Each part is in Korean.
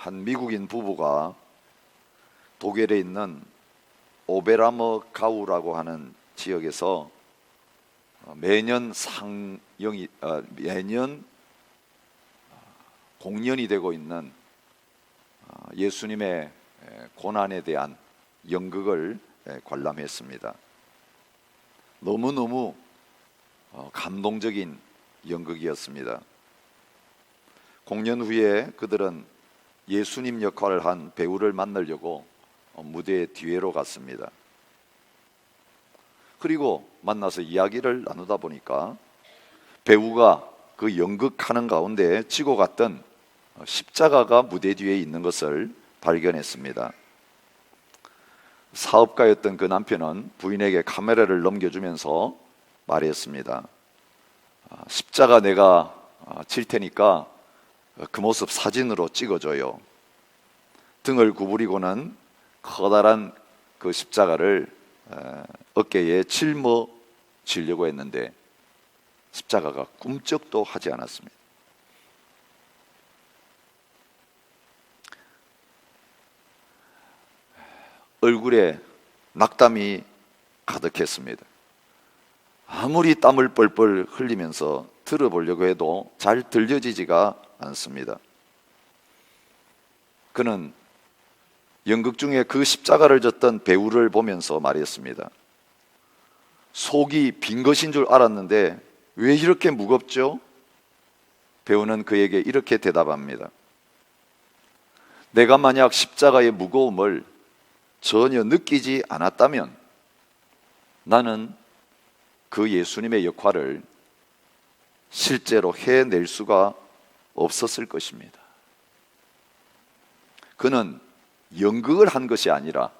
한 미국인 부부가 독일에 있는 오베라머 가우라고 하는 지역에서 매년 공연이 되고 있는 예수님의 고난에 대한 연극을 관람했습니다. 너무너무 감동적인 연극이었습니다. 공연 후에 그들은 예수님 역할을 한 배우를 만나려고 무대 뒤로 갔습니다. 그리고 만나서 이야기를 나누다 보니까 배우가 그 연극하는 가운데 지고 갔던 십자가가 무대 뒤에 있는 것을 발견했습니다. 사업가였던 그 남편은 부인에게 카메라를 넘겨주면서 말했습니다. 십자가 내가 칠 테니까 그 모습 사진으로 찍어줘요. 등을 구부리고는 커다란 그 십자가를 어깨에 짊어지려고 했는데 십자가가 꿈쩍도 하지 않았습니다. 얼굴에 낙담이 가득했습니다. 아무리 땀을 뻘뻘 흘리면서 들어보려고 해도 잘 들려지지가 않습니다. 그는 연극 중에 그 십자가를 졌던 배우를 보면서 말했습니다. 속이 빈 것인 줄 알았는데 왜 이렇게 무겁죠? 배우는 그에게 이렇게 대답합니다. 내가 만약 십자가의 무거움을 전혀 느끼지 않았다면 나는 그 예수님의 역할을 실제로 해낼 수가 없었을 것입니다. 그는 연극을 한 것이 아니라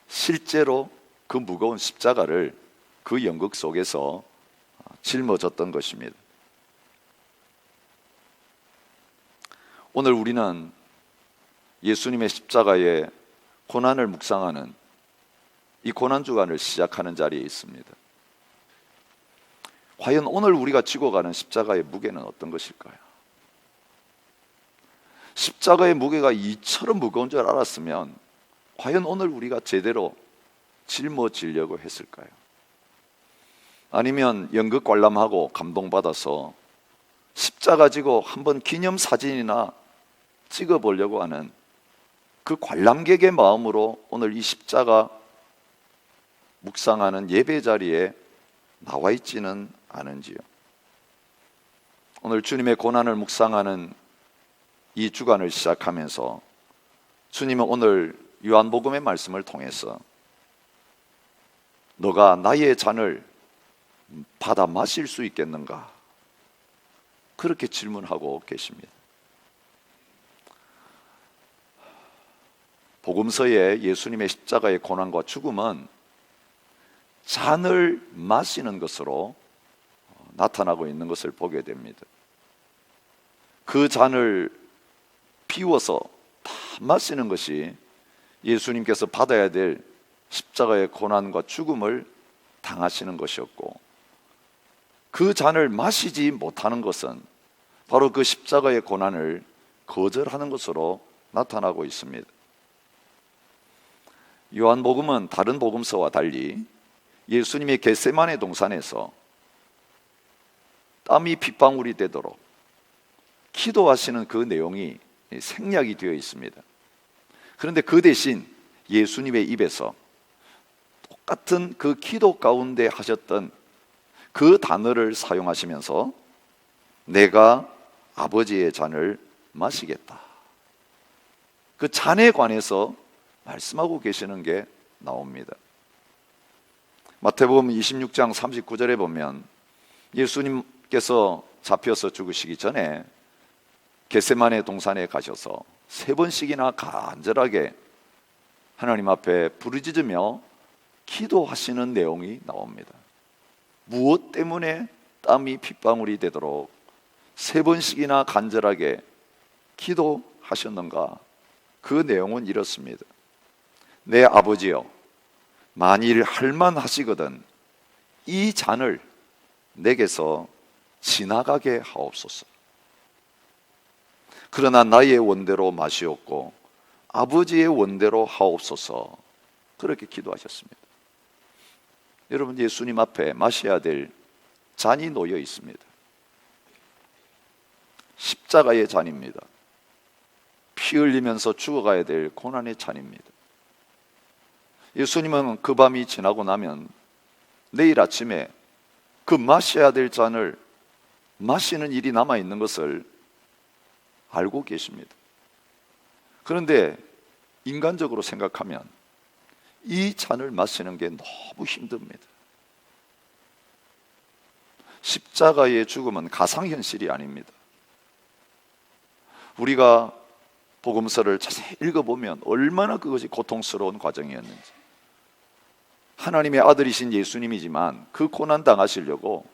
실제로 그 무거운 십자가를 그 연극 속에서 짊어졌던 것입니다. 오늘 우리는 예수님의 십자가의 고난을 묵상하는 이 고난주간을 시작하는 자리에 있습니다. 과연 오늘 우리가 지고 가는 십자가의 무게는 어떤 것일까요? 십자가의 무게가 이처럼 무거운 줄 알았으면 과연 오늘 우리가 제대로 짊어지려고 했을까요? 아니면 연극 관람하고 감동받아서 십자가 지고 한번 기념사진이나 찍어보려고 하는 그 관람객의 마음으로 오늘 이 십자가 묵상하는 예배 자리에 나와 있지는 않은지요? 오늘 주님의 고난을 묵상하는 이 주간을 시작하면서 주님은 오늘 요한복음의 말씀을 통해서 너가 나의 잔을 받아 마실 수 있겠는가? 그렇게 질문하고 계십니다. 복음서에 예수님의 십자가의 고난과 죽음은 잔을 마시는 것으로 나타나고 있는 것을 보게 됩니다. 그 잔을 비워서 다 마시는 것이 예수님께서 받아야 될 십자가의 고난과 죽음을 당하시는 것이었고, 그 잔을 마시지 못하는 것은 바로 그 십자가의 고난을 거절하는 것으로 나타나고 있습니다. 요한복음은 다른 복음서와 달리 예수님이 겟세마네 동산에서 땀이 핏방울이 되도록 기도하시는 그 내용이 생략이 되어 있습니다. 그런데 그 대신 예수님의 입에서 똑같은 그 기도 가운데 하셨던 그 단어를 사용하시면서 내가 아버지의 잔을 마시겠다, 그 잔에 관해서 말씀하고 계시는 게 나옵니다. 마태복음 26장 39절에 보면 예수님께서 잡혀서 죽으시기 전에 겟세마네 동산에 가셔서 3번씩이나 간절하게 하나님 앞에 부르짖으며 기도하시는 내용이 나옵니다. 무엇 때문에 땀이 핏방울이 되도록 3번씩이나 간절하게 기도하셨는가? 그 내용은 이렇습니다. 내 아버지여, 만일 할만하시거든 이 잔을 내게서 지나가게 하옵소서. 그러나 나의 원대로 마시옵고 아버지의 원대로 하옵소서. 그렇게 기도하셨습니다. 여러분, 예수님 앞에 마셔야 될 잔이 놓여 있습니다. 십자가의 잔입니다. 피 흘리면서 죽어가야 될 고난의 잔입니다. 예수님은 그 밤이 지나고 나면 내일 아침에 그 마셔야 될 잔을 마시는 일이 남아있는 것을 알고 계십니다. 그런데 인간적으로 생각하면 이 잔을 마시는 게 너무 힘듭니다. 십자가의 죽음은 가상현실이 아닙니다. 우리가 복음서를 자세히 읽어보면 얼마나 그것이 고통스러운 과정이었는지. 하나님의 아들이신 예수님이지만 그 고난 당하시려고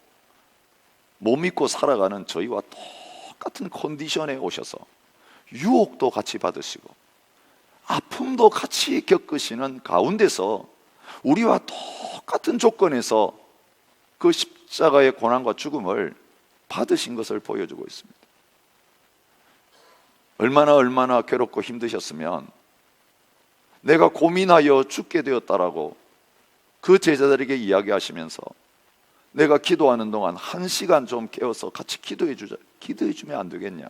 못 믿고 살아가는 저희와 똑같은 컨디션에 오셔서 유혹도 같이 받으시고 아픔도 같이 겪으시는 가운데서 우리와 똑같은 조건에서 그 십자가의 고난과 죽음을 받으신 것을 보여주고 있습니다. 얼마나 괴롭고 힘드셨으면 내가 고민하여 죽게 되었다라고 그 제자들에게 이야기하시면서 내가 기도하는 동안 1시간 좀 깨워서 같이 기도해 주면 안 되겠냐,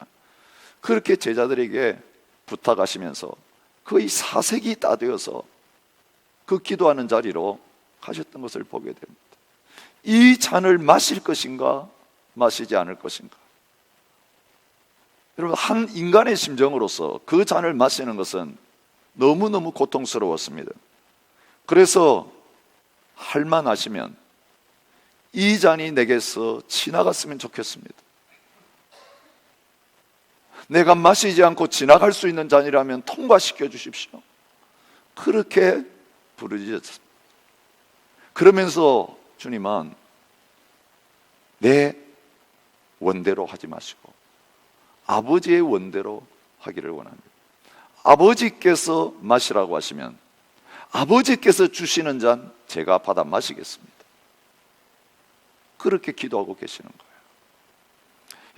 그렇게 제자들에게 부탁하시면서 거의 사색이 다 되어서 그 기도하는 자리로 가셨던 것을 보게 됩니다. 이 잔을 마실 것인가 마시지 않을 것인가. 여러분, 한 인간의 심정으로서 그 잔을 마시는 것은 너무너무 고통스러웠습니다. 그래서 할만하시면 이 잔이 내게서 지나갔으면 좋겠습니다. 내가 마시지 않고 지나갈 수 있는 잔이라면 통과시켜 주십시오. 그렇게 부르짖었습니다. 그러면서 주님은 내 원대로 하지 마시고 아버지의 원대로 하기를 원합니다. 아버지께서 마시라고 하시면 아버지께서 주시는 잔 제가 받아 마시겠습니다. 그렇게 기도하고 계시는 거예요.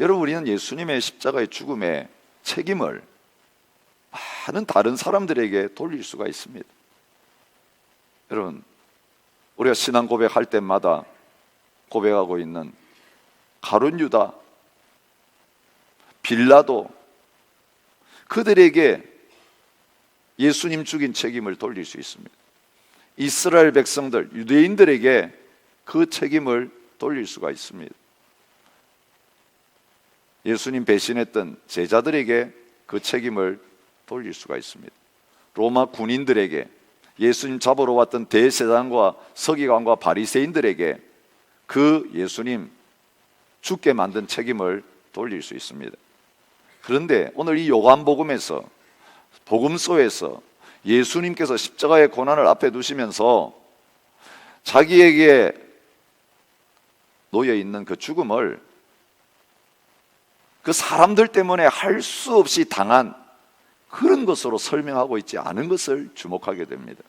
여러분, 우리는 예수님의 십자가의 죽음의 책임을 많은 다른 사람들에게 돌릴 수가 있습니다. 여러분, 우리가 신앙 고백할 때마다 고백하고 있는 가룟 유다, 빌라도, 그들에게 예수님 죽인 책임을 돌릴 수 있습니다. 이스라엘 백성들, 유대인들에게 그 책임을 돌릴 수가 있습니다. 예수님 배신했던 제자들에게 그 책임을 돌릴 수가 있습니다. 로마 군인들에게, 예수님 잡으러 왔던 대제사장과 서기관과 바리새인들에게 그 예수님 죽게 만든 책임을 돌릴 수 있습니다. 그런데 오늘 이 요한복음에서, 복음서에서 예수님께서 십자가의 고난을 앞에 두시면서 자기에게 놓여 있는 그 죽음을 그 사람들 때문에 할 수 없이 당한 그런 것으로 설명하고 있지 않은 것을 주목하게 됩니다.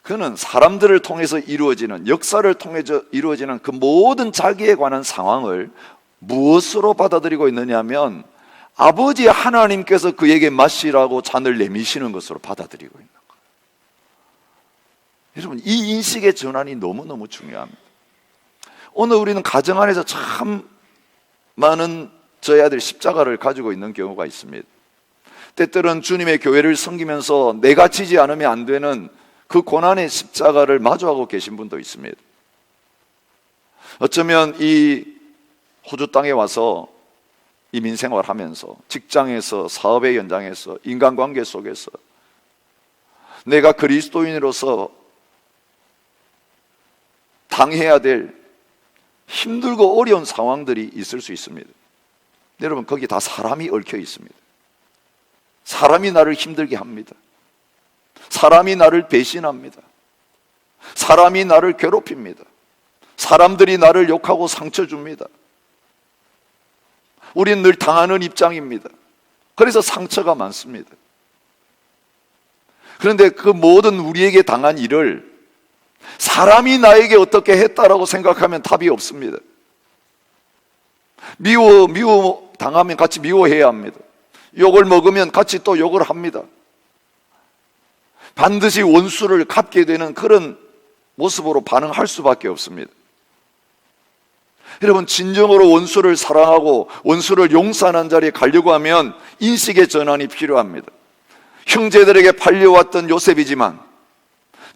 그는 사람들을 통해서 이루어지는, 역사를 통해서 이루어지는 그 모든 자기에 관한 상황을 무엇으로 받아들이고 있느냐 하면 아버지 하나님께서 그에게 마시라고 잔을 내미시는 것으로 받아들이고 있는 거예요. 여러분, 이 인식의 전환이 너무너무 중요합니다. 오늘 우리는 가정 안에서 참 많은 저희 아들 십자가를 가지고 있는 경우가 있습니다. 때때로는 주님의 교회를 섬기면서 내가 지지 않으면 안 되는 그 고난의 십자가를 마주하고 계신 분도 있습니다. 어쩌면 이 호주 땅에 와서 이민 생활하면서 직장에서, 사업의 현장에서, 인간관계 속에서 내가 그리스도인으로서 당해야 될 힘들고 어려운 상황들이 있을 수 있습니다. 여러분, 거기 다 사람이 얽혀 있습니다. 사람이 나를 힘들게 합니다. 사람이 나를 배신합니다. 사람이 나를 괴롭힙니다. 사람들이 나를 욕하고 상처 줍니다. 우리는 늘 당하는 입장입니다. 그래서 상처가 많습니다. 그런데 그 모든 우리에게 당한 일을 사람이 나에게 어떻게 했다라고 생각하면 답이 없습니다. 당하면 같이 미워해야 합니다. 욕을 먹으면 같이 또 욕을 합니다. 반드시 원수를 갚게 되는 그런 모습으로 반응할 수밖에 없습니다. 여러분, 진정으로 원수를 사랑하고 원수를 용서하는 자리에 가려고 하면 인식의 전환이 필요합니다. 형제들에게 팔려왔던 요셉이지만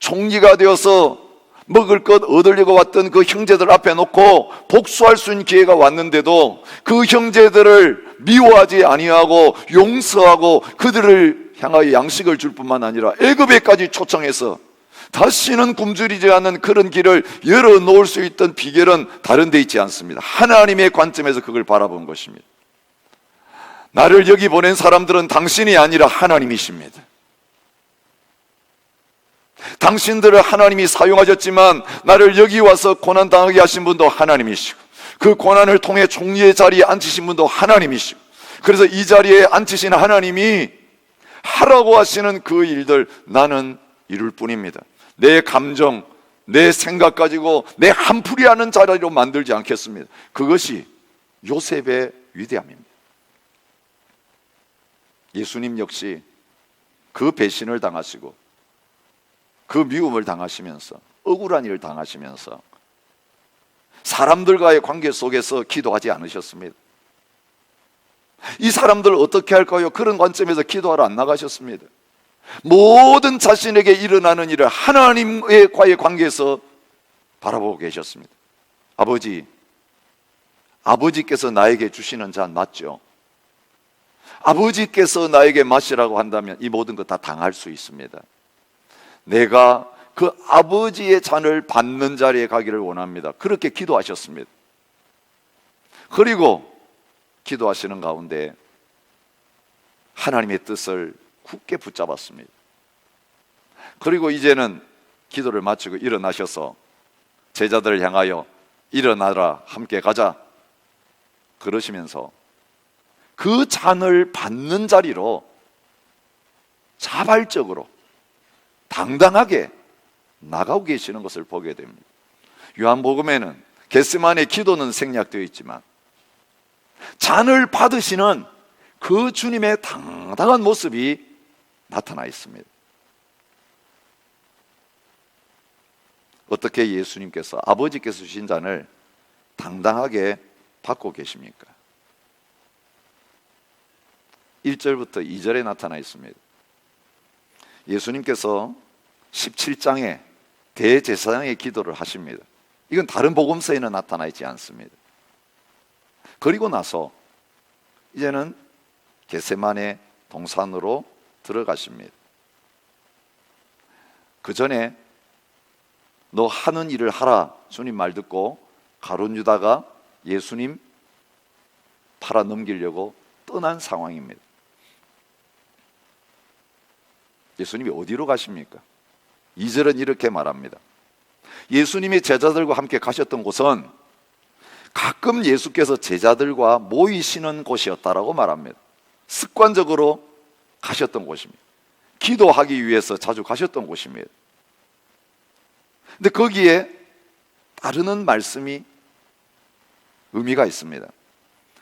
총리가 되어서 먹을 것 얻으려고 왔던 그 형제들 앞에 놓고 복수할 수 있는 기회가 왔는데도 그 형제들을 미워하지 아니하고 용서하고 그들을 향하여 양식을 줄 뿐만 아니라 애굽에까지 초청해서 다시는 굶주리지 않는 그런 길을 열어놓을 수 있던 비결은 다른 데 있지 않습니다. 하나님의 관점에서 그걸 바라본 것입니다. 나를 여기 보낸 사람들은 당신이 아니라 하나님이십니다. 당신들을 하나님이 사용하셨지만 나를 여기 와서 고난당하게 하신 분도 하나님이시고, 그 고난을 통해 총리의 자리에 앉히신 분도 하나님이시고, 그래서 이 자리에 앉히신 하나님이 하라고 하시는 그 일들 나는 이룰 뿐입니다. 내 감정, 내 생각 가지고 내 한풀이 하는 자리로 만들지 않겠습니다. 그것이 요셉의 위대함입니다. 예수님 역시 그 배신을 당하시고 그 미움을 당하시면서 억울한 일을 당하시면서 사람들과의 관계 속에서 기도하지 않으셨습니다. 이 사람들 어떻게 할까요? 그런 관점에서 기도하러 안 나가셨습니다. 모든 자신에게 일어나는 일을 하나님과의 관계에서 바라보고 계셨습니다. 아버지께서 나에게 주시는 잔 맞죠? 아버지께서 나에게 마시라고 한다면 이 모든 것 다 당할 수 있습니다. 내가 그 아버지의 잔을 받는 자리에 가기를 원합니다. 그렇게 기도하셨습니다. 그리고 기도하시는 가운데 하나님의 뜻을 굳게 붙잡았습니다. 그리고 이제는 기도를 마치고 일어나셔서 제자들을 향하여 일어나라, 함께 가자 그러시면서 그 잔을 받는 자리로 자발적으로 당당하게 나가고 계시는 것을 보게 됩니다. 요한복음에는 겟세마네 기도는 생략되어 있지만 잔을 받으시는 그 주님의 당당한 모습이 나타나 있습니다. 어떻게 예수님께서 아버지께서 주신 잔을 당당하게 받고 계십니까? 1절부터 2절에 나타나 있습니다. 예수님께서 17장에 대제사장의 기도를 하십니다. 이건 다른 복음서에는 나타나 있지 않습니다. 그리고 나서 이제는 겟세마네 동산으로 들어가십니다. 그 전에 너 하는 일을 하라 주님 말 듣고 가룟 유다가 예수님 팔아 넘기려고 떠난 상황입니다. 예수님이 어디로 가십니까? 2절은 이렇게 말합니다. 예수님이 제자들과 함께 가셨던 곳은 가끔 예수께서 제자들과 모이시는 곳이었다라고 말합니다. 습관적으로 가셨던 곳입니다. 기도하기 위해서 자주 가셨던 곳입니다. 근데 거기에 따르는 말씀이 의미가 있습니다.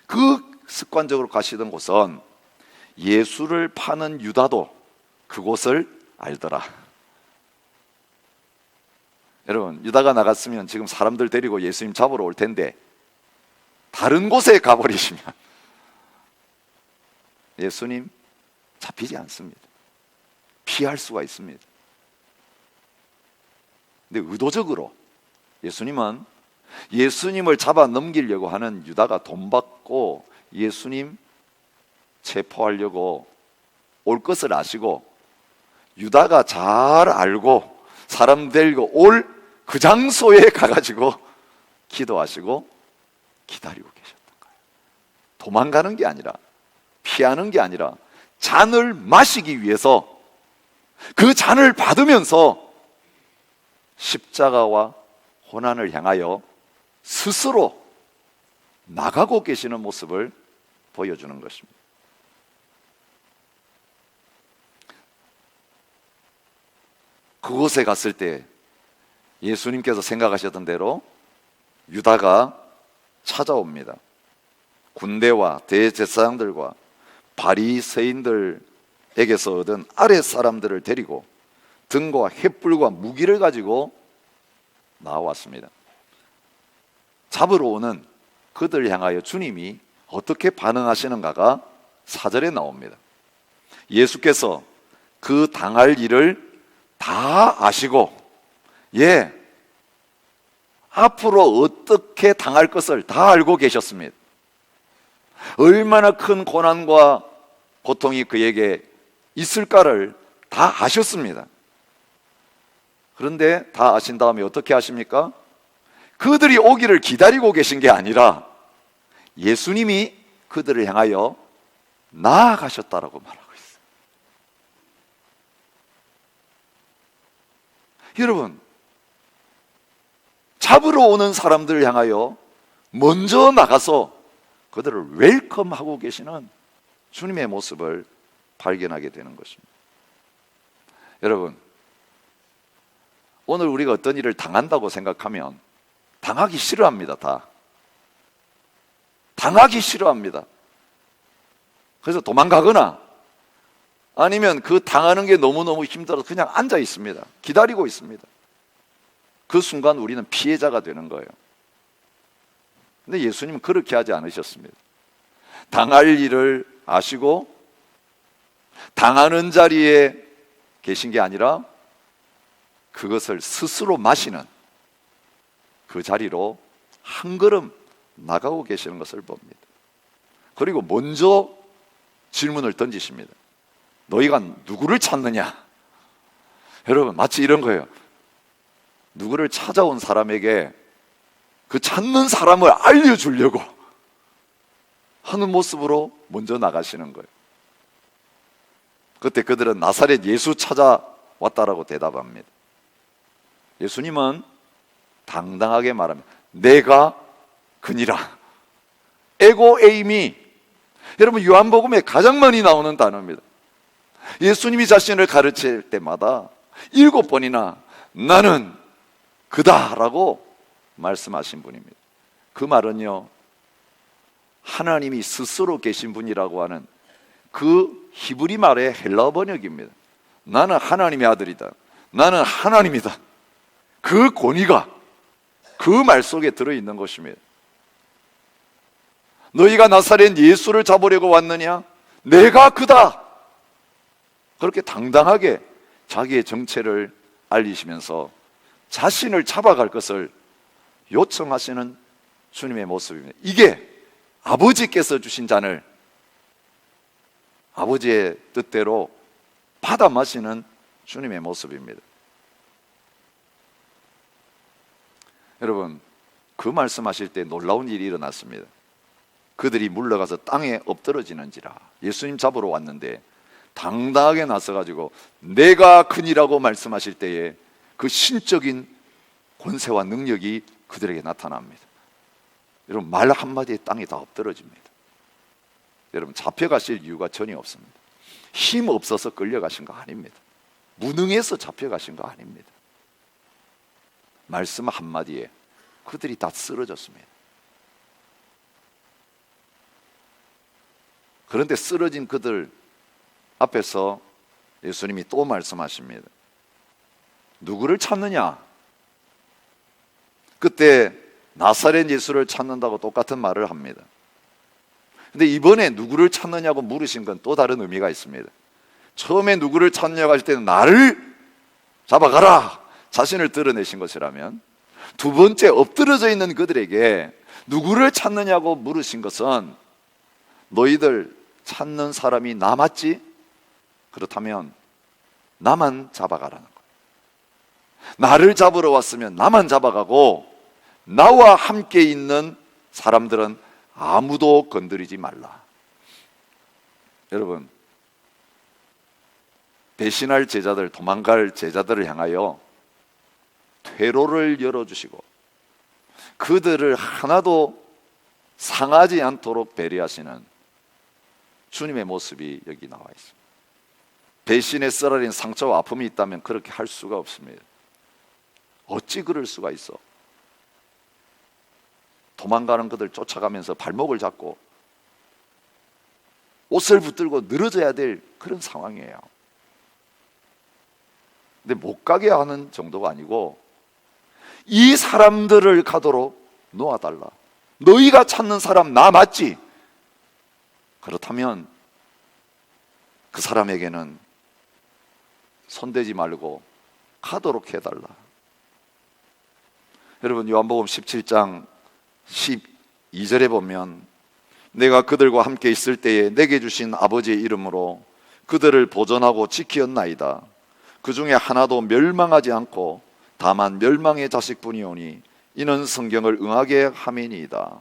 그 습관적으로 가시던 곳은 예수를 파는 유다도 그곳을 알더라. 여러분, 유다가 나갔으면 지금 사람들 데리고 예수님 잡으러 올 텐데 다른 곳에 가버리시면 예수님 잡히지 않습니다. 피할 수가 있습니다. 근데 의도적으로 예수님은 예수님을 잡아 넘기려고 하는 유다가 돈 받고 예수님 체포하려고 올 것을 아시고 유다가 잘 알고 사람 데리고 올 그 장소에 가가지고 기도하시고 기다리고 계셨던 거예요. 도망가는 게 아니라 피하는 게 아니라 잔을 마시기 위해서 그 잔을 받으면서 십자가와 고난을 향하여 스스로 나가고 계시는 모습을 보여주는 것입니다. 그곳에 갔을 때 예수님께서 생각하셨던 대로 유다가 찾아옵니다. 군대와 대제사장들과 바리새인들에게서 얻은 아랫 사람들을 데리고 등과 횃불과 무기를 가지고 나왔습니다. 잡으러 오는 그들 향하여 주님이 어떻게 반응하시는가가 4절에 나옵니다. 예수께서 그 당할 일을 다 아시고, 앞으로 어떻게 당할 것을 다 알고 계셨습니다. 얼마나 큰 고난과 고통이 그에게 있을까를 다 아셨습니다. 그런데 다 아신 다음에 어떻게 하십니까? 그들이 오기를 기다리고 계신 게 아니라 예수님이 그들을 향하여 나아가셨다라고 말하고 있어요. 여러분, 잡으러 오는 사람들을 향하여 먼저 나가서 그들을 웰컴하고 계시는 주님의 모습을 발견하게 되는 것입니다. 여러분, 오늘 우리가 어떤 일을 당한다고 생각하면 당하기 싫어합니다. 다 당하기 싫어합니다. 그래서 도망가거나 아니면 그 당하는 게 너무너무 힘들어서 그냥 앉아 있습니다. 기다리고 있습니다. 그 순간 우리는 피해자가 되는 거예요. 근데 예수님은 그렇게 하지 않으셨습니다. 당할 일을 아시고 당하는 자리에 계신 게 아니라 그것을 스스로 마시는 그 자리로 한 걸음 나가고 계시는 것을 봅니다. 그리고 먼저 질문을 던지십니다. 너희가 누구를 찾느냐? 여러분, 마치 이런 거예요. 누구를 찾아온 사람에게 그 찾는 사람을 알려주려고 하는 모습으로 먼저 나가시는 거예요. 그때 그들은 나사렛 예수 찾아왔다라고 대답합니다. 예수님은 당당하게 말합니다. 내가 그니라. 에고 에이미. 여러분, 요한복음에 가장 많이 나오는 단어입니다. 예수님이 자신을 가르칠 때마다 7번이나 나는 그다라고 말씀하신 분입니다. 그 말은요, 하나님이 스스로 계신 분이라고 하는 그 히브리 말의 헬라어 번역입니다. 나는 하나님의 아들이다. 나는 하나님이다. 그 권위가 그 말 속에 들어있는 것입니다. 너희가 나사렛 예수를 잡으려고 왔느냐? 내가 그다. 그렇게 당당하게 자기의 정체를 알리시면서 자신을 잡아갈 것을 요청하시는 주님의 모습입니다. 이게 아버지께서 주신 잔을 아버지의 뜻대로 받아 마시는 주님의 모습입니다. 여러분, 그 말씀하실 때 놀라운 일이 일어났습니다. 그들이 물러가서 땅에 엎드러지는지라. 예수님 잡으러 왔는데 당당하게 나서가지고 내가 큰이라고 말씀하실 때에 그 신적인 권세와 능력이 그들에게 나타납니다. 여러분, 말 한마디에 땅에 다 엎드러집니다. 여러분, 잡혀가실 이유가 전혀 없습니다. 힘 없어서 끌려가신 거 아닙니다. 무능해서 잡혀가신 거 아닙니다. 말씀 한마디에 그들이 다 쓰러졌습니다. 그런데 쓰러진 그들 앞에서 예수님이 또 말씀하십니다. 누구를 찾느냐? 그때 나사렛 예수를 찾는다고 똑같은 말을 합니다. 근데 이번에 누구를 찾느냐고 물으신 건 또 다른 의미가 있습니다. 처음에 누구를 찾느냐고 할 때는 나를 잡아가라 자신을 드러내신 것이라면, 두 번째 엎드러져 있는 그들에게 누구를 찾느냐고 물으신 것은 너희들 찾는 사람이 나 맞지? 그렇다면 나만 잡아가라는 거예요. 나를 잡으러 왔으면 나만 잡아가고 나와 함께 있는 사람들은 아무도 건드리지 말라. 여러분, 배신할 제자들, 도망갈 제자들을 향하여 퇴로를 열어주시고 그들을 하나도 상하지 않도록 배려하시는 주님의 모습이 여기 나와 있습니다. 배신의 쓰라린 상처와 아픔이 있다면 그렇게 할 수가 없습니다. 어찌 그럴 수가 있어? 도망가는 그들 쫓아가면서 발목을 잡고 옷을 붙들고 늘어져야 될 그런 상황이에요. 근데 못 가게 하는 정도가 아니고 이 사람들을 가도록 놓아달라. 너희가 찾는 사람 나 맞지? 그렇다면 그 사람에게는 손대지 말고 가도록 해달라. 여러분, 요한복음 17장 12절에 보면 내가 그들과 함께 있을 때에 내게 주신 아버지의 이름으로 그들을 보존하고 지키었나이다. 그 중에 하나도 멸망하지 않고 다만 멸망의 자식뿐이오니 이는 성경을 응하게 함이니이다.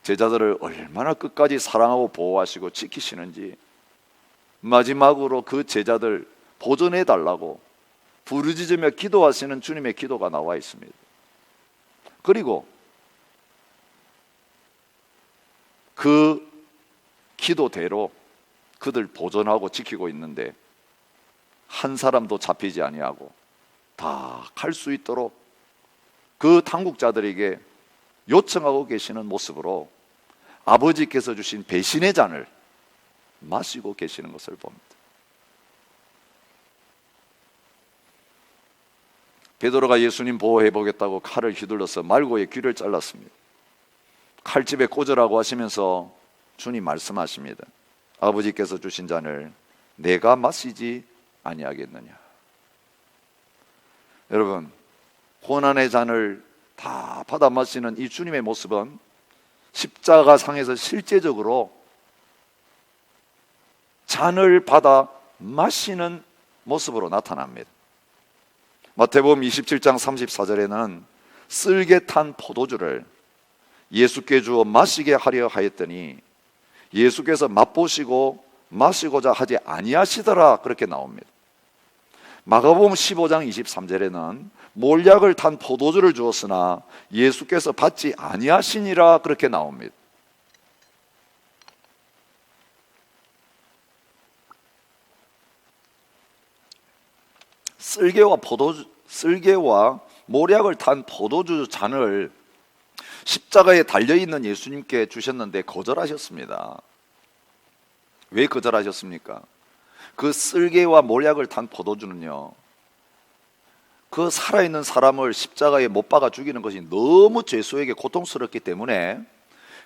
제자들을 얼마나 끝까지 사랑하고 보호하시고 지키시는지 마지막으로 그 제자들 보존해 달라고 부르짖으며 기도하시는 주님의 기도가 나와 있습니다. 그리고 그 기도대로 그들 보존하고 지키고 있는데 한 사람도 잡히지 아니하고 다 갈 수 있도록 그 당국자들에게 요청하고 계시는 모습으로 아버지께서 주신 배신의 잔을 마시고 계시는 것을 봅니다. 베드로가 예수님 보호해 보겠다고 칼을 휘둘러서 말고의 귀를 잘랐습니다. 칼집에 꽂으라고 하시면서 주님 말씀하십니다. 아버지께서 주신 잔을 내가 마시지 아니하겠느냐. 여러분, 고난의 잔을 다 받아 마시는 이 주님의 모습은 십자가 상에서 실제적으로 잔을 받아 마시는 모습으로 나타납니다. 마태복음 27장 34절에는 쓸개 탄 포도주를 예수께 주어 마시게 하려 하였더니 예수께서 맛보시고 마시고자 하지 아니하시더라, 그렇게 나옵니다. 마가복음 15장 23절에는 몰약을 탄 포도주를 주었으나 예수께서 받지 아니하시니라, 그렇게 나옵니다. 쓸개와 몰약을 탄 포도주 잔을 십자가에 달려있는 예수님께 주셨는데 거절하셨습니다. 왜 거절하셨습니까? 그 쓸개와 몰약을 탄 포도주는요, 그 살아있는 사람을 십자가에 못 박아 죽이는 것이 너무 죄수에게 고통스럽기 때문에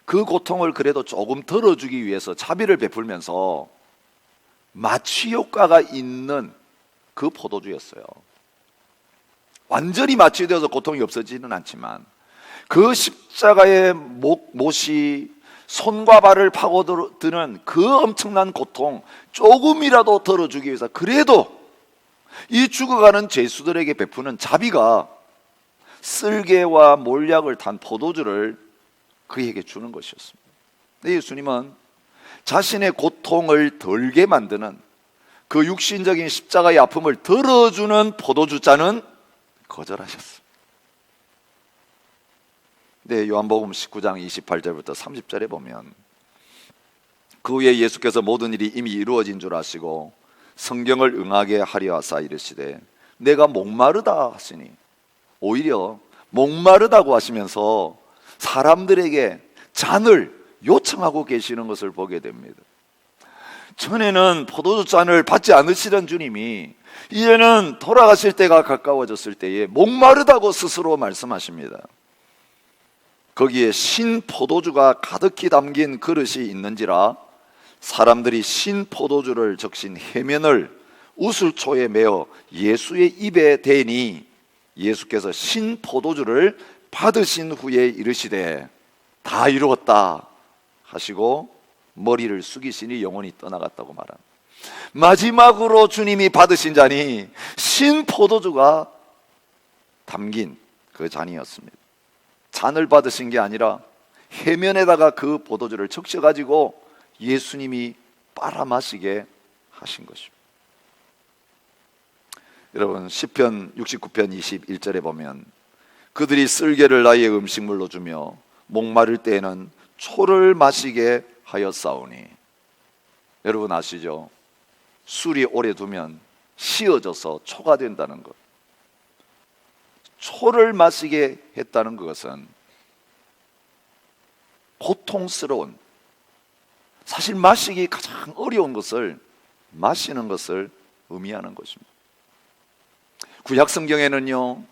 그 고통을 그래도 조금 덜어주기 위해서 자비를 베풀면서 마취 효과가 있는 그 포도주였어요. 완전히 마취되어서 고통이 없어지는 않지만 그 십자가의 못이 손과 발을 파고드는 그 엄청난 고통 조금이라도 덜어주기 위해서 그래도 이 죽어가는 죄수들에게 베푸는 자비가 쓸개와 몰약을 탄 포도주를 그에게 주는 것이었습니다. 예수님은 자신의 고통을 덜게 만드는 그 육신적인 십자가의 아픔을 덜어주는 포도주 잔은 거절하셨습니다. 네, 요한복음 19장 28절부터 30절에 보면 그 후에 예수께서 모든 일이 이미 이루어진 줄 아시고 성경을 응하게 하려 하사 이르시되 내가 목마르다 하시니, 오히려 목마르다고 하시면서 사람들에게 잔을 요청하고 계시는 것을 보게 됩니다. 전에는 포도주 잔을 받지 않으시던 주님이 이제는 돌아가실 때가 가까워졌을 때에 목마르다고 스스로 말씀하십니다. 거기에 신 포도주가 가득히 담긴 그릇이 있는지라 사람들이 신 포도주를 적신 해면을 우슬초에 메어 예수의 입에 대니 예수께서 신 포도주를 받으신 후에 이르시되 다 이루었다 하시고 머리를 숙이시니 영혼이 떠나갔다고 말합니다. 마지막으로 주님이 받으신 잔이 신 포도주가 담긴 그 잔이었습니다. 잔을 받으신 게 아니라 해면에다가 그 포도주를 적셔가지고 예수님이 빨아마시게 하신 것입니다. 여러분, 시편 69편 21절에 보면 그들이 쓸개를 나의 음식물로 주며 목마를 때에는 초를 마시게 하였사오니, 여러분 아시죠? 술이 오래 두면 시어져서 초가 된다는 것. 초를 마시게 했다는 것은 고통스러운 사실 마시기 가장 어려운 것을 마시는 것을 의미하는 것입니다. 구약 성경에는요,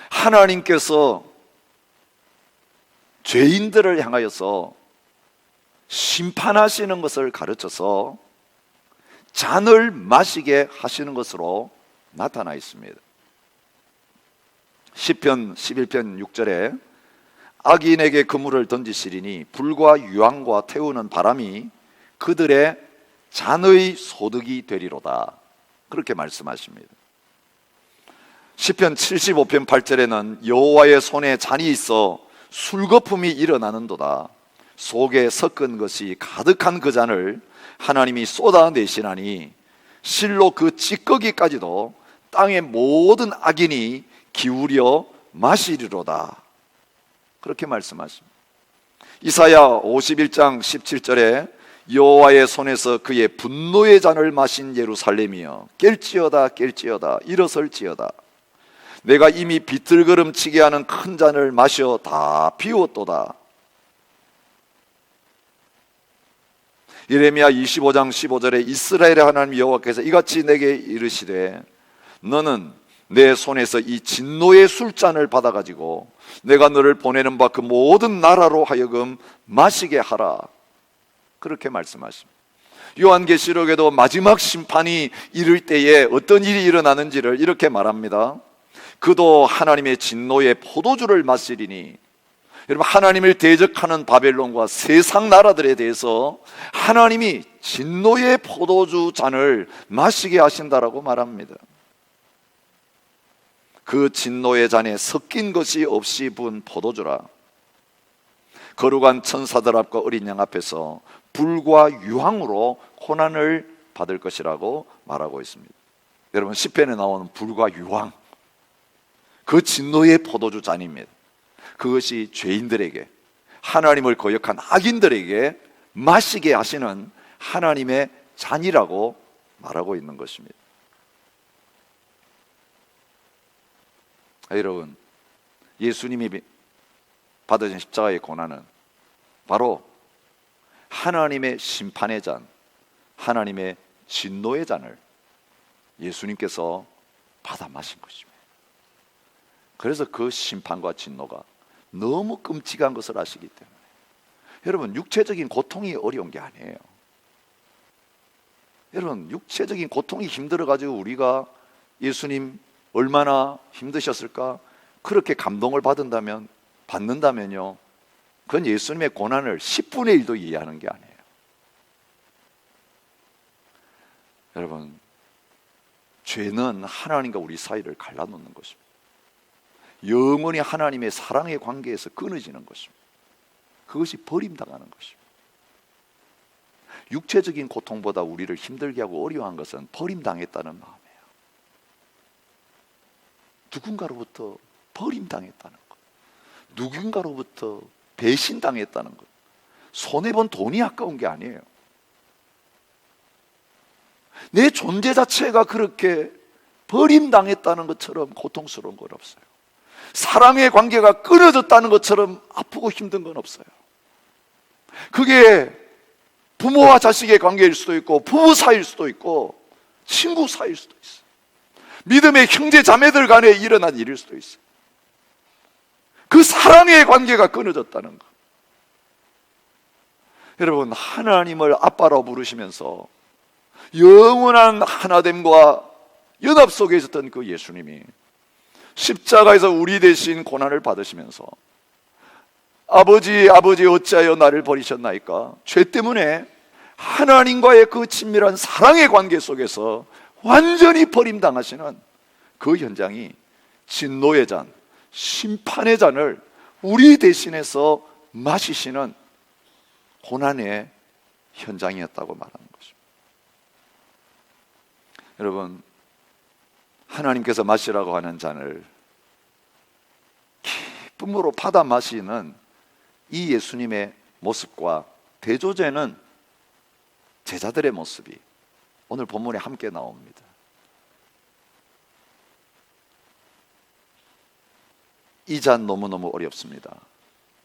하나님께서 죄인들을 향하여서 심판하시는 것을 가르쳐서 잔을 마시게 하시는 것으로 나타나 있습니다. 시편 11편 6절에 악인에게 그물을 던지시리니 불과 유황과 태우는 바람이 그들의 잔의 소득이 되리로다, 그렇게 말씀하십니다. 시편 75편 8절에는 여호와의 손에 잔이 있어 술거품이 일어나는도다, 속에 섞은 것이 가득한 그 잔을 하나님이 쏟아내시나니 실로 그 찌꺼기까지도 땅의 모든 악인이 기울여 마시리로다, 그렇게 말씀하십니다. 이사야 51장 17절에 여호와의 손에서 그의 분노의 잔을 마신 예루살렘이여 깰지어다 깰지어다 일어설지어다, 내가 이미 비틀거름치게 하는 큰 잔을 마셔 다 비웠도다. 예레미야 25장 15절에 이스라엘의 하나님 여호와께서 이같이 내게 이르시되 너는 내 손에서 이 진노의 술잔을 받아가지고 내가 너를 보내는 바 그 모든 나라로 하여금 마시게 하라, 그렇게 말씀하십니다. 요한계시록에도 마지막 심판이 이를 때에 어떤 일이 일어나는지를 이렇게 말합니다. 그도 하나님의 진노의 포도주를 마시리니, 여러분, 하나님을 대적하는 바벨론과 세상 나라들에 대해서 하나님이 진노의 포도주 잔을 마시게 하신다라고 말합니다. 그 진노의 잔에 섞인 것이 없이 부은 포도주라, 거룩한 천사들 앞과 어린 양 앞에서 불과 유황으로 고난을 받을 것이라고 말하고 있습니다. 여러분, 시편에 나오는 불과 유황, 그 진노의 포도주 잔입니다. 그것이 죄인들에게, 하나님을 거역한 악인들에게 마시게 하시는 하나님의 잔이라고 말하고 있는 것입니다. 여러분, 예수님이 받으신 십자가의 고난은 바로 하나님의 심판의 잔, 하나님의 진노의 잔을 예수님께서 받아 마신 것입니다. 그래서 그 심판과 진노가 너무 끔찍한 것을 아시기 때문에, 여러분, 육체적인 고통이 어려운 게 아니에요. 여러분, 육체적인 고통이 힘들어가지고 우리가 예수님 얼마나 힘드셨을까 그렇게 감동을 받는다면요, 그건 예수님의 고난을 10분의 1도 이해하는 게 아니에요. 여러분, 죄는 하나님과 우리 사이를 갈라놓는 것입니다. 영원히 하나님의 사랑의 관계에서 끊어지는 것입니다. 그것이 버림당하는 것입니다. 육체적인 고통보다 우리를 힘들게 하고 어려워한 것은 버림당했다는 마음이에요. 누군가로부터 버림당했다는 것, 누군가로부터 배신당했다는 것, 손해본 돈이 아까운 게 아니에요. 내 존재 자체가 그렇게 버림당했다는 것처럼 고통스러운 건 없어요. 사랑의 관계가 끊어졌다는 것처럼 아프고 힘든 건 없어요. 그게 부모와 자식의 관계일 수도 있고, 부부 사이일 수도 있고, 친구 사이일 수도 있어요. 믿음의 형제 자매들 간에 일어난 일일 수도 있어요. 그 사랑의 관계가 끊어졌다는 것. 여러분, 하나님을 아빠라고 부르시면서 영원한 하나됨과 연합 속에 있었던 그 예수님이 십자가에서 우리 대신 고난을 받으시면서 아버지 어찌하여 나를 버리셨나이까, 죄 때문에 하나님과의 그 친밀한 사랑의 관계 속에서 완전히 버림당하시는 그 현장이 진노의 잔, 심판의 잔을 우리 대신해서 마시시는 고난의 현장이었다고 말하는 것입니다. 여러분, 하나님께서 마시라고 하는 잔을 기쁨으로 받아 마시는 이 예수님의 모습과 대조되는 제자들의 모습이 오늘 본문에 함께 나옵니다. 이 잔 너무너무 어렵습니다.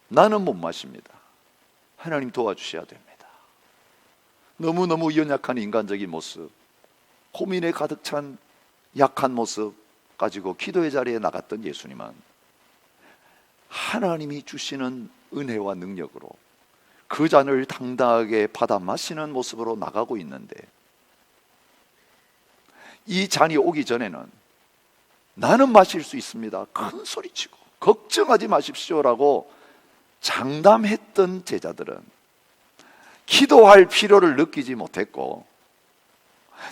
나는 못 마십니다. 하나님 도와주셔야 됩니다. 너무너무 연약한 인간적인 모습, 고민에 가득 찬 약한 모습 가지고 기도의 자리에 나갔던 예수님은 하나님이 주시는 은혜와 능력으로 그 잔을 당당하게 받아 마시는 모습으로 나가고 있는데, 이 잔이 오기 전에는 나는 마실 수 있습니다, 큰 소리치고 걱정하지 마십시오라고 장담했던 제자들은 기도할 필요를 느끼지 못했고,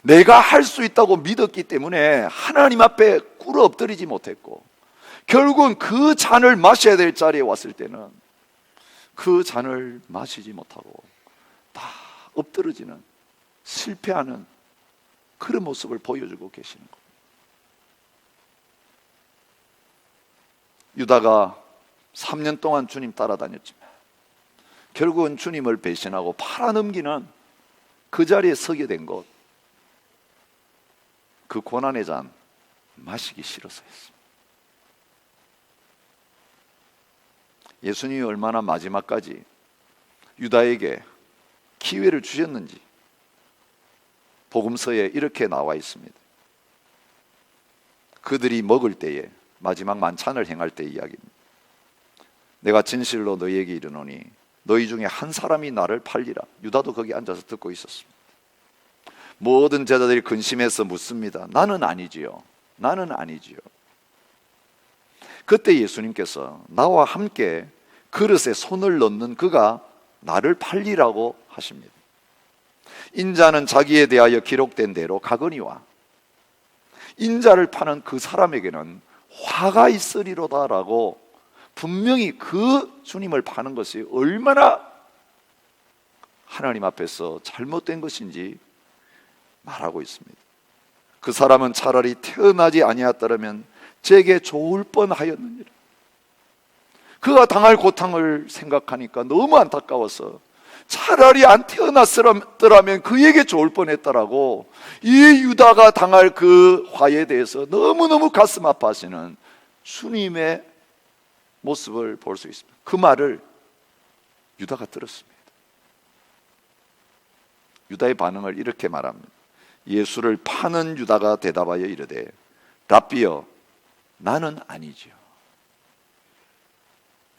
내가 할 수 있다고 믿었기 때문에 하나님 앞에 꿇어 엎드리지 못했고, 결국은 그 잔을 마셔야 될 자리에 왔을 때는 그 잔을 마시지 못하고 다 엎드러지는, 실패하는 그런 모습을 보여주고 계시는 겁니다. 유다가 3년 동안 주님 따라다녔지만 결국은 주님을 배신하고 팔아넘기는 그 자리에 서게 된 것, 그 고난의 잔 마시기 싫어서였습니다. 예수님이 얼마나 마지막까지 유다에게 기회를 주셨는지 복음서에 이렇게 나와 있습니다. 그들이 먹을 때에, 마지막 만찬을 행할 때 이야기입니다. 내가 진실로 너희에게 이르노니 너희 중에 한 사람이 나를 팔리라. 유다도 거기 앉아서 듣고 있었습니다. 모든 제자들이 근심해서 묻습니다. 나는 아니지요. 나는 아니지요. 그때 예수님께서 나와 함께 그릇에 손을 넣는 그가 나를 팔리라고 하십니다. 인자는 자기에 대하여 기록된 대로 가거니와 인자를 파는 그 사람에게는 화가 있으리로다라고 분명히 그 주님을 파는 것이 얼마나 하나님 앞에서 잘못된 것인지 말하고 있습니다. 그 사람은 차라리 태어나지 아니하였더라면 제게 좋을 뻔하였느니라. 그가 당할 고통을 생각하니까 너무 안타까워서 차라리 안 태어났더라면 그에게 좋을 뻔했다라고 이 유다가 당할 그 화에 대해서 너무너무 가슴 아파하시는 주님의 모습을 볼 수 있습니다. 그 말을 유다가 들었습니다. 유다의 반응을 이렇게 말합니다. 예수를 파는 유다가 대답하여 이르되 랍비여 나는 아니지요.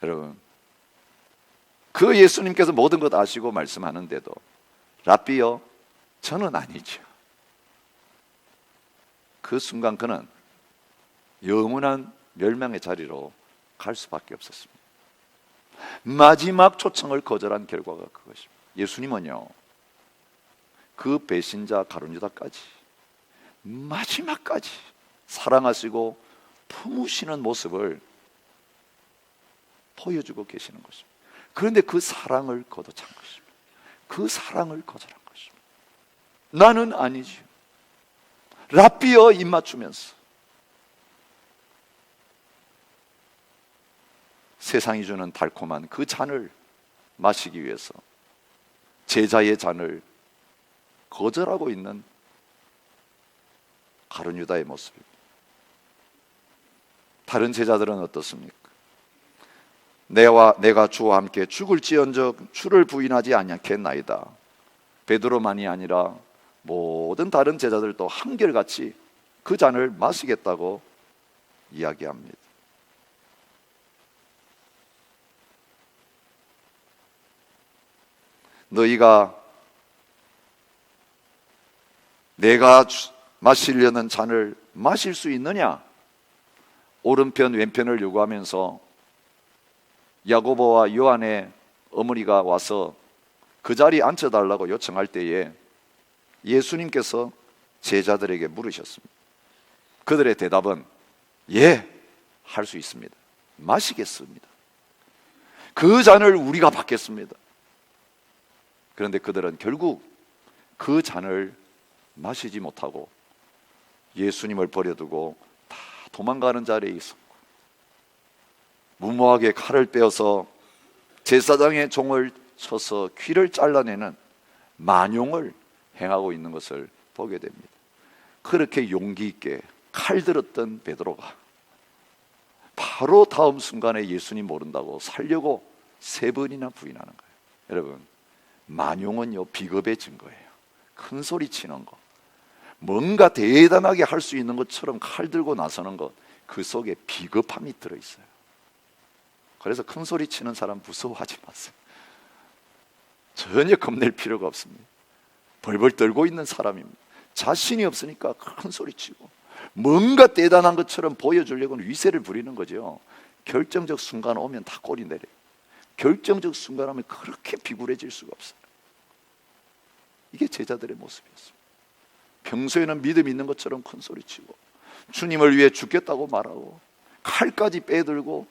여러분, 그 예수님께서 모든 것 아시고 말씀하는데도 랍비여 저는 아니지요. 그 순간 그는 영원한 멸망의 자리로 갈 수밖에 없었습니다. 마지막 초청을 거절한 결과가 그것입니다. 예수님은요, 그 배신자 가룟유다까지 마지막까지 사랑하시고 품으시는 모습을 보여주고 계시는 것입니다. 그런데 그 사랑을 거둬찬 것입니다. 그 사랑을 거절한 것입니다. 나는 아니지요. 랍비여 입 맞추면서 세상이 주는 달콤한 그 잔을 마시기 위해서 제자의 잔을 거절하고 있는 가룟유다의 모습입니다. 다른 제자들은 어떻습니까? 내가 주와 함께 죽을지언정 주를 부인하지 아니하겠나이다. 베드로만이 아니라 모든 다른 제자들도 한결같이 그 잔을 마시겠다고 이야기합니다. 너희가 내가 마시려는 잔을 마실 수 있느냐? 오른편 왼편을 요구하면서 야고보와 요한의 어머니가 와서 그 자리에 앉혀달라고 요청할 때에 예수님께서 제자들에게 물으셨습니다. 그들의 대답은 예, 할 수 있습니다. 마시겠습니다. 그 잔을 우리가 받겠습니다. 그런데 그들은 결국 그 잔을 마시지 못하고 예수님을 버려두고 다 도망가는 자리에 있었고, 무모하게 칼을 빼어서 제사장의 종을 쳐서 귀를 잘라내는 만용을 행하고 있는 것을 보게 됩니다. 그렇게 용기 있게 칼 들었던 베드로가 바로 다음 순간에 예수님 모른다고 살려고 3번이나 부인하는 거예요. 여러분, 만용은요 비겁의 증거예요. 큰 소리 치는 것, 뭔가 대단하게 할 수 있는 것처럼 칼 들고 나서는 것, 그 속에 비겁함이 들어있어요. 그래서 큰 소리 치는 사람 무서워하지 마세요. 전혀 겁낼 필요가 없습니다. 벌벌 떨고 있는 사람입니다. 자신이 없으니까 큰 소리 치고 뭔가 대단한 것처럼 보여주려고는 위세를 부리는 거죠. 결정적 순간 오면 다 꼬리 내려요. 결정적 순간 하면 그렇게 비굴해질 수가 없어요. 이게 제자들의 모습이었습니다. 평소에는 믿음 있는 것처럼 큰 소리 치고 주님을 위해 죽겠다고 말하고 칼까지 빼들고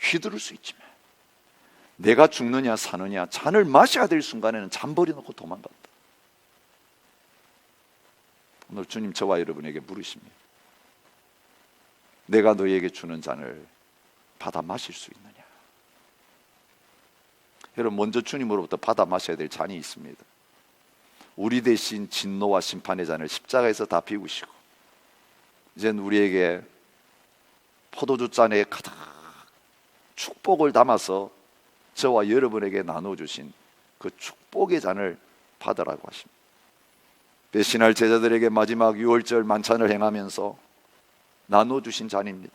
휘두를 수 있지만 내가 죽느냐 사느냐, 잔을 마셔야 될 순간에는 잔 버려놓고 도망간다. 오늘 주님 저와 여러분에게 물으십니다. 내가 너희에게 주는 잔을 받아 마실 수 있느냐? 여러분, 먼저 주님으로부터 받아 마셔야 될 잔이 있습니다. 우리 대신 진노와 심판의 잔을 십자가에서 다 비우시고 이젠 우리에게 포도주 잔에 가득 축복을 담아서 저와 여러분에게 나눠주신 그 축복의 잔을 받으라고 하십니다. 배신할 제자들에게 마지막 유월절 만찬을 행하면서 나눠주신 잔입니다.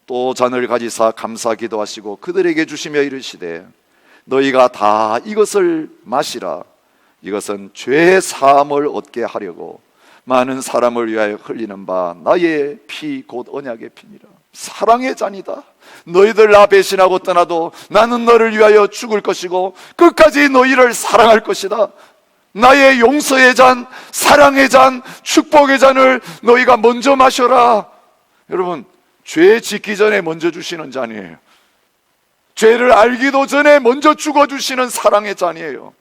또 잔을 가지사 감사 기도하시고 그들에게 주시며 이르시되 너희가 다 이것을 마시라. 이것은 죄 사함을 얻게 하려고 많은 사람을 위하여 흘리는 바 나의 피 곧 언약의 피니라. 사랑의 잔이다. 너희들 나 배신하고 떠나도 나는 너를 위하여 죽을 것이고 끝까지 너희를 사랑할 것이다. 나의 용서의 잔, 사랑의 잔, 축복의 잔을 너희가 먼저 마셔라. 여러분, 죄 짓기 전에 먼저 주시는 잔이에요. 죄를 알기도 전에 먼저 죽어주시는 사랑의 잔이에요.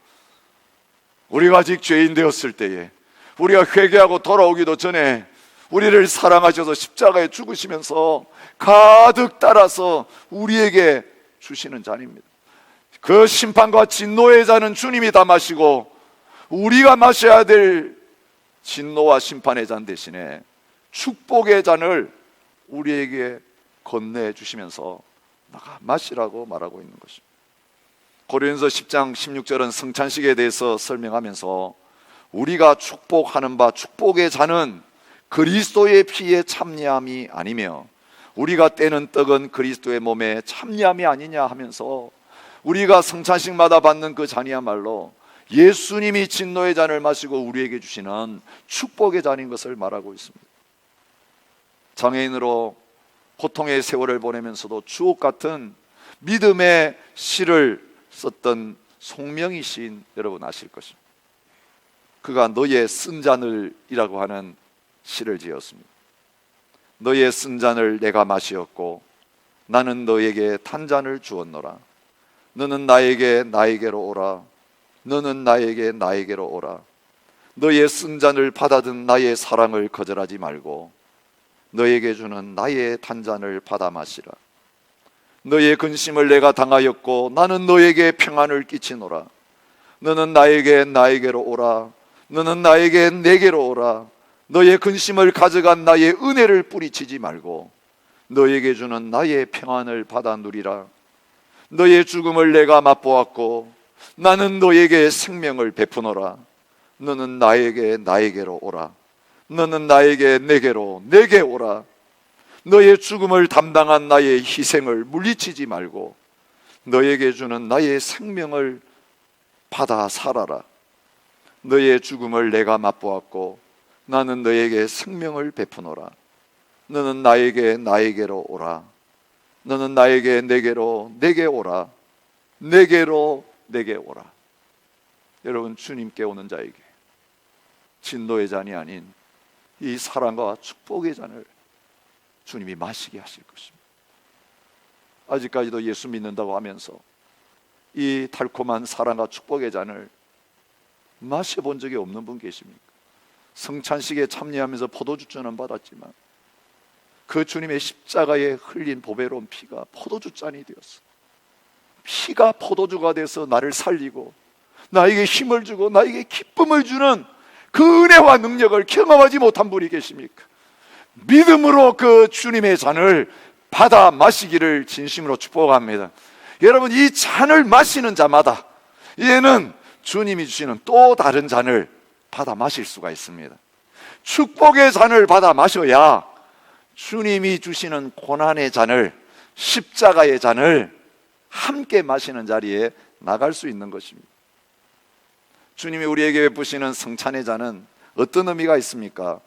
우리가 아직 죄인 되었을 때에, 우리가 회개하고 돌아오기도 전에 우리를 사랑하셔서 십자가에 죽으시면서 가득 따라서 우리에게 주시는 잔입니다. 그 심판과 진노의 잔은 주님이 다 마시고 우리가 마셔야 될 진노와 심판의 잔 대신에 축복의 잔을 우리에게 건네주시면서 나가 마시라고 말하고 있는 것입니다. 고린도서 10장 16절은 성찬식에 대해서 설명하면서 우리가 축복하는 바 축복의 잔은 그리스도의 피에 참여함이 아니며 우리가 떼는 떡은 그리스도의 몸에 참여함이 아니냐 하면서 우리가 성찬식마다 받는 그 잔이야말로 예수님이 진노의 잔을 마시고 우리에게 주시는 축복의 잔인 것을 말하고 있습니다. 장애인으로 고통의 세월을 보내면서도 주옥 같은 믿음의 시를 썼던 송명희 시인 여러분 아실 것입니다. 그가 너의 쓴 잔을이라고 하는 시를 지었습니다. 너의 쓴 잔을 내가 마시었고 나는 너에게 탄 잔을 주었노라. 너는 나에게로 오라. 너는 나에게로 오라. 너의 쓴 잔을 받아든 나의 사랑을 거절하지 말고 너에게 주는 나의 탄 잔을 받아 마시라. 너의 근심을 내가 당하였고 나는 너에게 평안을 끼치노라. 너는 나에게로 오라. 너는 내게로 오라. 너의 근심을 가져간 나의 은혜를 뿌리치지 말고 너에게 주는 나의 평안을 받아 누리라. 너의 죽음을 내가 맛보았고 나는 너에게 생명을 베푸노라. 너는 나에게로 오라. 너는 내게 오라. 너의 죽음을 담당한 나의 희생을 물리치지 말고 너에게 주는 나의 생명을 받아 살아라. 너의 죽음을 내가 맛보았고 나는 너에게 생명을 베푸노라. 너는 나에게로 오라. 너는 내게 오라. 내게 오라. 여러분, 주님께 오는 자에게 진노의 잔이 아닌 이 사랑과 축복의 잔을 주님이 마시게 하실 것입니다. 아직까지도 예수 믿는다고 하면서 이 달콤한 사랑과 축복의 잔을 마셔본 적이 없는 분 계십니까? 성찬식에 참여하면서 포도주잔은 받았지만 그 주님의 십자가에 흘린 보배로운 피가 포도주잔이 되었어. 피가 포도주가 돼서 나를 살리고 나에게 힘을 주고 나에게 기쁨을 주는 그 은혜와 능력을 경험하지 못한 분이 계십니까? 믿음으로 그 주님의 잔을 받아 마시기를 진심으로 축복합니다. 여러분, 이 잔을 마시는 자마다 얘는 주님이 주시는 또 다른 잔을 받아 마실 수가 있습니다. 축복의 잔을 받아 마셔야 주님이 주시는 고난의 잔을, 십자가의 잔을 함께 마시는 자리에 나갈 수 있는 것입니다. 주님이 우리에게 베푸시는 성찬의 잔은 어떤 의미가 있습니까?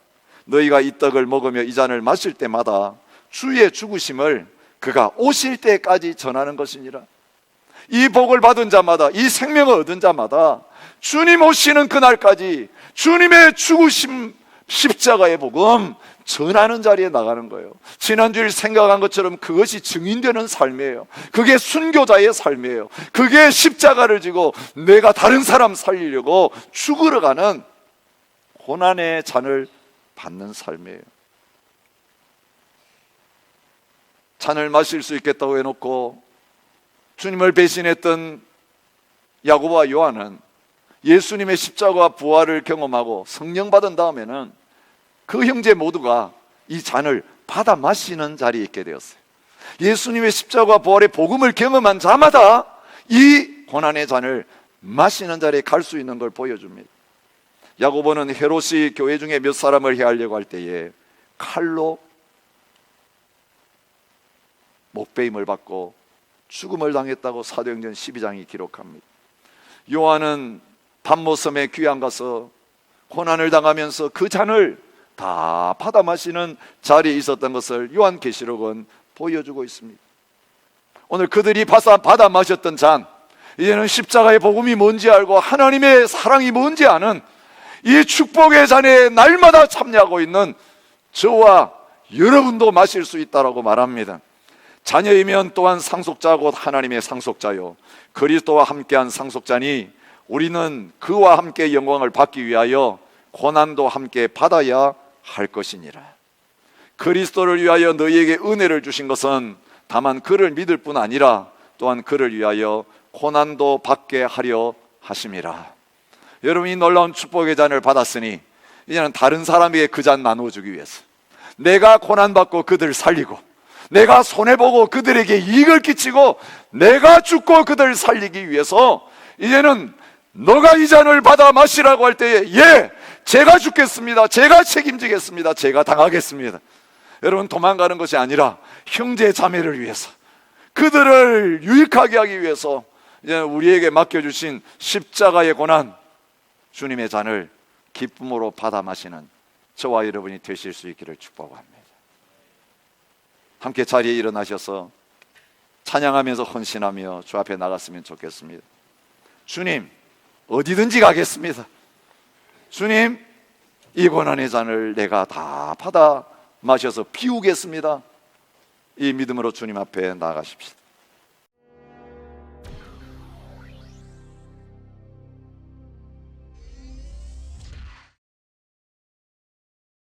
너희가 이 떡을 먹으며 이 잔을 마실 때마다 주의 죽으심을 그가 오실 때까지 전하는 것이니라. 이 복을 받은 자마다, 이 생명을 얻은 자마다 주님 오시는 그날까지 주님의 죽으심, 십자가의 복음 전하는 자리에 나가는 거예요. 지난주일 생각한 것처럼 그것이 증인되는 삶이에요. 그게 순교자의 삶이에요. 그게 십자가를 지고 내가 다른 사람 살리려고 죽으러 가는 고난의 잔을 받는 삶이에요. 잔을 마실 수 있겠다고 해놓고 주님을 배신했던 야고보와 요한은 예수님의 십자가와 부활을 경험하고 성령 받은 다음에는 그 형제 모두가 이 잔을 받아 마시는 자리에 있게 되었어요. 예수님의 십자가와 부활의 복음을 경험한 자마다 이 고난의 잔을 마시는 자리에 갈 수 있는 걸 보여줍니다. 야고보는 헤롯이 교회 중에 몇 사람을 해하려고 할 때에 칼로 목베임을 받고 죽음을 당했다고 사도행전 12장이 기록합니다. 요한은 밤모섬에 귀양 가서 고난을 당하면서 그 잔을 다 받아 마시는 자리에 있었던 것을 요한계시록은 보여주고 있습니다. 오늘 그들이 받아 마셨던 잔, 이제는 십자가의 복음이 뭔지 알고 하나님의 사랑이 뭔지 아는 이 축복의 잔에 날마다 참여하고 있는 저와 여러분도 마실 수 있다라고 말합니다. 자녀이면 또한 상속자 곧 하나님의 상속자요 그리스도와 함께한 상속자니 우리는 그와 함께 영광을 받기 위하여 고난도 함께 받아야 할 것이니라. 그리스도를 위하여 너희에게 은혜를 주신 것은 다만 그를 믿을 뿐 아니라 또한 그를 위하여 고난도 받게 하려 하심이라. 여러분이 놀라운 축복의 잔을 받았으니 이제는 다른 사람에게 그 잔 나누어주기 위해서, 내가 고난받고 그들을 살리고, 내가 손해보고 그들에게 이익을 끼치고, 내가 죽고 그들을 살리기 위해서 이제는 너가 이 잔을 받아 마시라고 할 때에 예, 제가 죽겠습니다, 제가 책임지겠습니다, 제가 당하겠습니다. 여러분, 도망가는 것이 아니라 형제 자매를 위해서, 그들을 유익하게 하기 위해서 이제 우리에게 맡겨주신 십자가의 고난, 주님의 잔을 기쁨으로 받아 마시는 저와 여러분이 되실 수 있기를 축복합니다. 함께 자리에 일어나셔서 찬양하면서 헌신하며 주 앞에 나갔으면 좋겠습니다. 주님, 어디든지 가겠습니다. 주님, 이 고난의 잔을 내가 다 받아 마셔서 비우겠습니다. 이 믿음으로 주님 앞에 나가십시다.